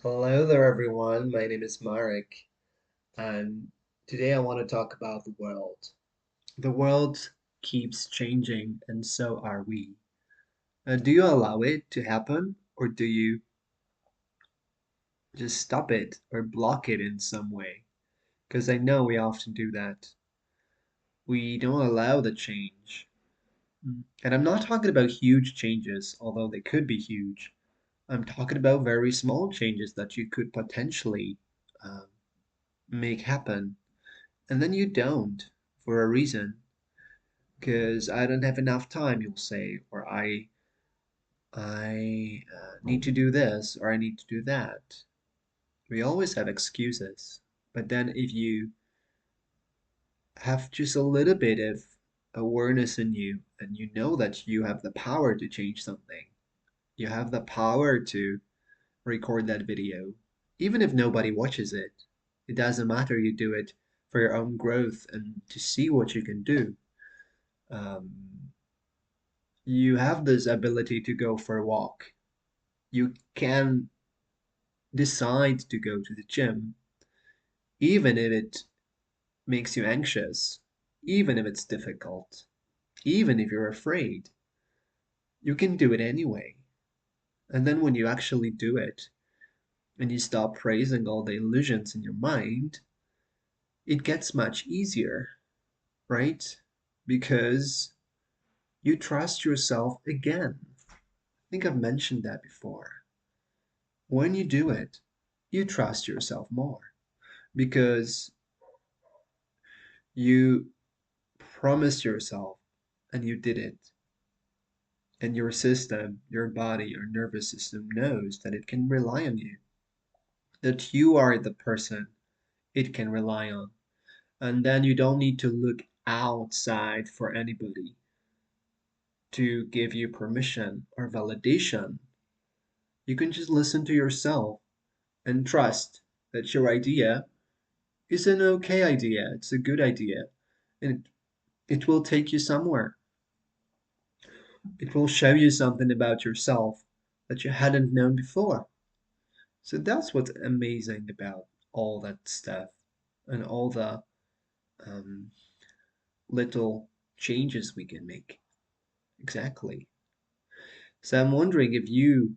Hello there, everyone. My name is Marek, and today I want to talk about the world. The world keeps changing, and so are we. Do you allow it to happen, or do you just stop it or block it in some way? Because I know we often do that. We don't allow the change. And I'm not talking about huge changes, although they could be huge. I'm talking about very small changes that you could potentially uh, make happen. And then you don't for a reason, because I don't have enough time, you'll say, or I need to do this or I need to do that. We always have excuses. But then if you have just a little bit of awareness in you and you know that you have the power to change something, you have the power to record that video, even if nobody watches it, it doesn't matter. You do it for your own growth and to see what you can do. Um, you have this ability to go for a walk. You can decide to go to the gym, even if it makes you anxious, even if it's difficult, even if you're afraid. You can do it anyway. And then when you actually do it and you stop praising all the illusions in your mind, it gets much easier, right? Because you trust yourself again. I think I've mentioned that before. When you do it, you trust yourself more because you promised yourself and you did it. And your system, your body, your nervous system knows that it can rely on you, that you are the person it can rely on. And then you don't need to look outside for anybody to give you permission or validation. You can just listen to yourself and trust that your idea is an okay idea, it's a good idea, and it will take you somewhere. It will show you something about yourself that you hadn't known before. So that's what's amazing about all that stuff and all the um, little changes we can make. Exactly. So I'm wondering if you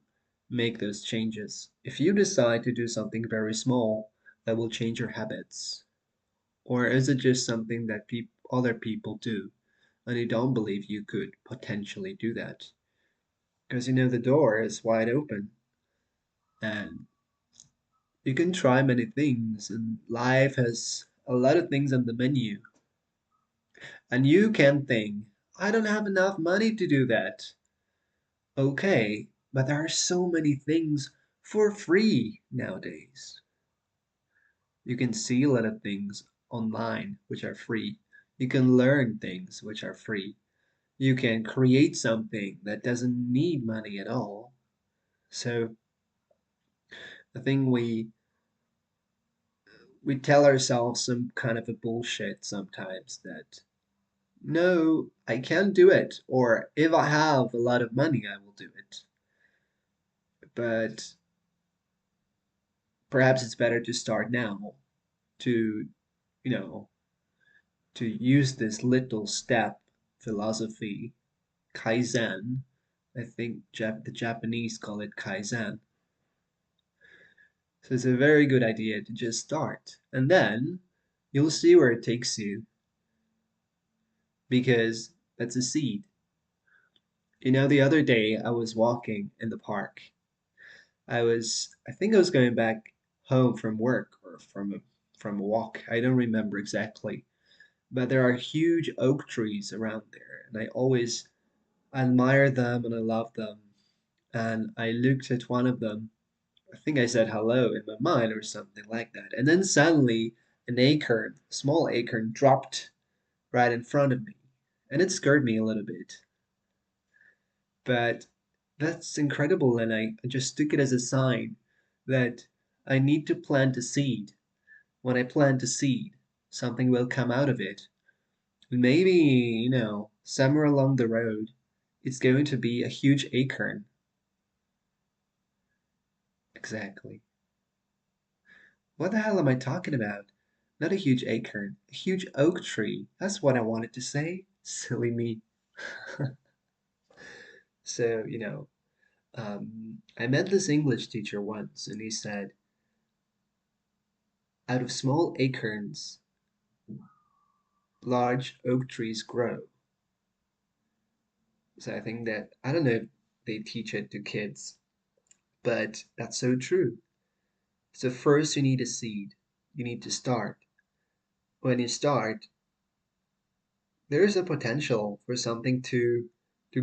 make those changes, if you decide to do something very small that will change your habits, or is it just something that other people do and you don't believe you could potentially do that? Because you know the door is wide open and you can try many things, and life has a lot of things on the menu. And you can think, I don't have enough money to do that. Okay, but there are so many things for free nowadays. You can see a lot of things online which are free. You can learn things which are free. You can create something that doesn't need money at all. So I think we tell ourselves some kind of a bullshit sometimes that no, I can't do it, or if I have a lot of money, I will do it. But perhaps it's better to start now to, you know, to use this little step philosophy, Kaizen. I think the Japanese call it Kaizen. So it's a very good idea to just start. And then you'll see where it takes you because that's a seed. You know, the other day I was walking in the park. I think I was going back home from work or from a walk. I don't remember exactly. But there are huge oak trees around there, and I always admire them and I love them. And I looked at one of them. I think I said hello in my mind or something like that. And then suddenly an acorn, a small acorn, dropped right in front of me. And it scared me a little bit. But that's incredible, and I just took it as a sign that I need to plant a seed. When I plant a seed, something will come out of it. Maybe, somewhere along the road, it's going to be a huge acorn. Exactly. What the hell am I talking about? Not a huge acorn, a huge oak tree. That's what I wanted to say. Silly me. So, I met this English teacher once, and he said, out of small acorns, large oak trees grow. So I think that, I don't know if they teach it to kids, but that's so true. So first you need a seed. You need to start. When you start, there is a potential for something to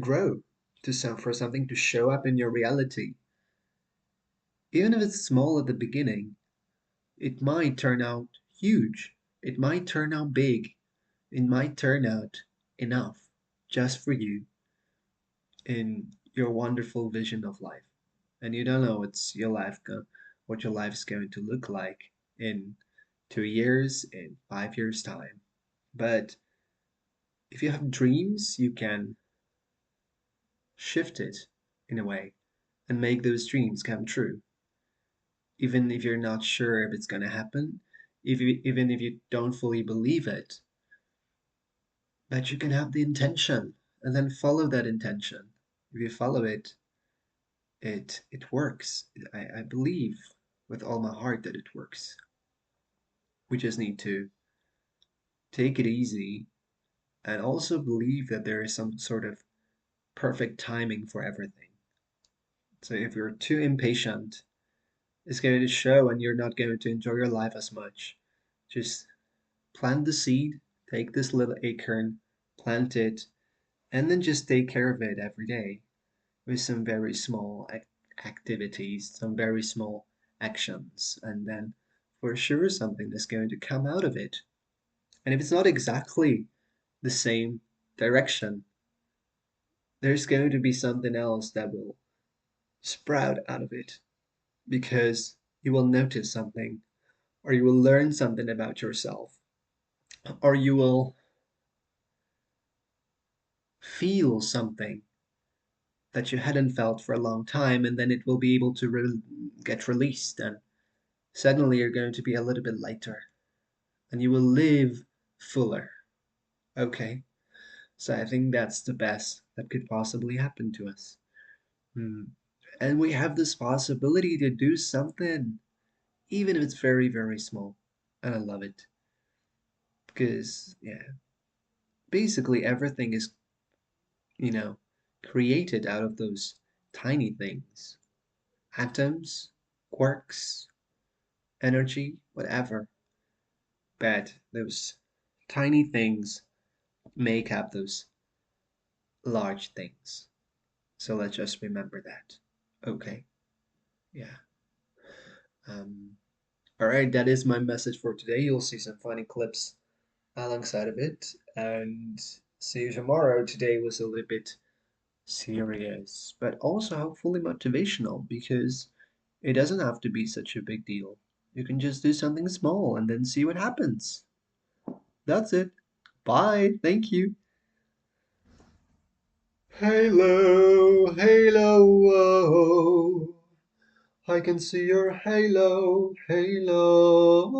grow, for something to show up in your reality. Even if it's small at the beginning, it might turn out huge. It might turn out big. It might turn out enough just for you in your wonderful vision of life. And you don't know what your life is going to look like in 2 years, in 5 years' time. But if you have dreams, you can shift it in a way and make those dreams come true. Even if you're not sure if it's going to happen, even if you don't fully believe it, but you can have the intention and then follow that intention. If you follow it, it works. I believe with all my heart that it works. We just need to take it easy and also believe that there is some sort of perfect timing for everything. So if you're too impatient, it's going to show and you're not going to enjoy your life as much. Just plant the seed, take this little acorn, plant it, and then just take care of it every day with some very small activities, some very small actions, and then for sure something is going to come out of it. And if it's not exactly the same direction, there's going to be something else that will sprout out of it because you will notice something, or you will learn something about yourself, or you will feel something that you hadn't felt for a long time, and then it will be able to get released, and suddenly you're going to be a little bit lighter, and you will live fuller. Okay, so I think that's the best that could possibly happen to us. Hmm. And we have this possibility to do something, even if it's very, very small. And I love it because, yeah, basically everything is, you know, created out of those tiny things, atoms, quarks, energy, whatever. But those tiny things make up those large things. So let's just remember that. Okay, yeah. Um, all right, that is my message for today. You'll see some funny clips alongside of it. And see you tomorrow. Today was a little bit serious, but also hopefully motivational because it doesn't have to be such a big deal. You can just do something small and then see what happens. That's it. Bye. Thank you. Halo, halo, whoa. I can see your halo, halo.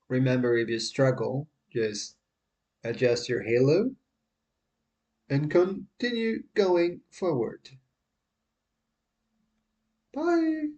Remember, if you struggle, just adjust your halo and continue going forward. Bye.